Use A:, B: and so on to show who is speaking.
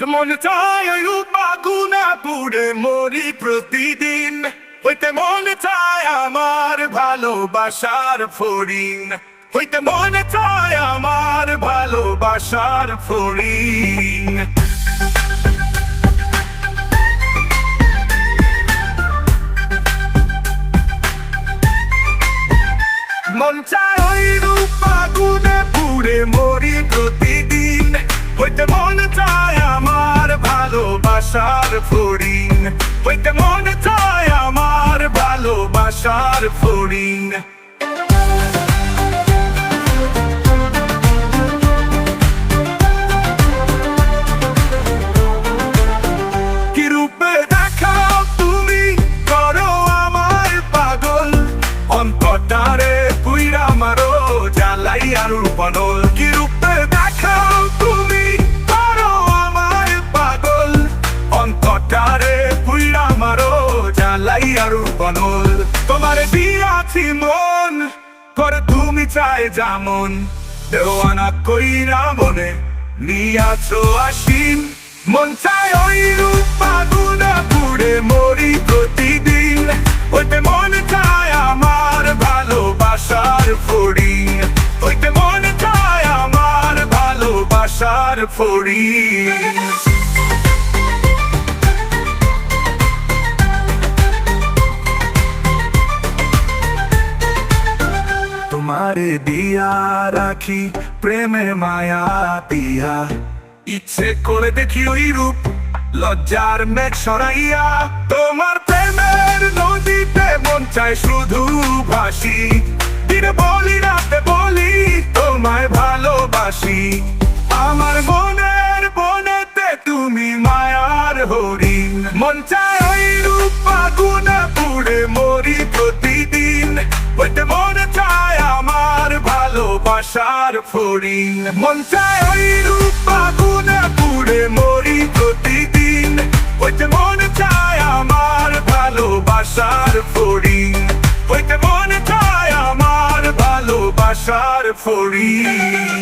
A: মনে চায় আগুনা পুড়ে মরি প্রতিদিন, হইতে মনে চায় আমার ভালোবাসার ফড়িং, হইতে মনে চায় আমার ভালোবাসার ফড়িং। মন চায় ওই রূপ আগুনে পুড়ে মরি প্রতিদিন, হইতে মনে চায় আমার ভালোবাসার ফড়িং, হইতে মনে চায় আমার ভালোবাসার ফড়িং। কি রূপে দেখাও তুমি, করো আমায় পাগল, অন্তরটারে পুইরা মারো জ্বালাইয়ার পনল। কি রূপে দেখাও তুমি, করো আমায় পাগল, অন্তরটারে পুইরা মারো জ্বালাইয়ার পনল। তোমার দিয়াছি মন, করে তুমি চাই যেমন, দেওয়ানা কইরা মনে নিয়াছো আশিন। মন চায় ওই রূপ আগুনা পুড়ে মরি প্রতিদিন, হইতে মনে চায় আমার ভালোবাসার ফড়িং, হইতে মনে চায় আমার ভালোবাসার ফড়িং। তোমারে দিয়া রাখি প্রেমে মায়া দিয়া, ইচ্ছে করে দেখি ওই রূপ লজ্জার মেঘ সরাইয়া। তোমার প্রেমের নদীতে মন চায় শুধু ভাসি, দিনে বলি রাতে বলি তোমায় ভালোবাসি। আমার মনের বনেতে তুমি মায়ার হরিণ, মন চায় ওই রূপ আগুনে পুড়ে মরি প্রতিদিন, হইতে মনে চায় আমার ভালোবাসার ফড়িং। মন চায় ওই রূপ আগুনে পুড়ে মরি প্রতিদিন, হইতে মনে চায় আমার ভালোবাসার ফড়িং, হইতে মনে চায় আমার ভালোবাসার ফড়িং।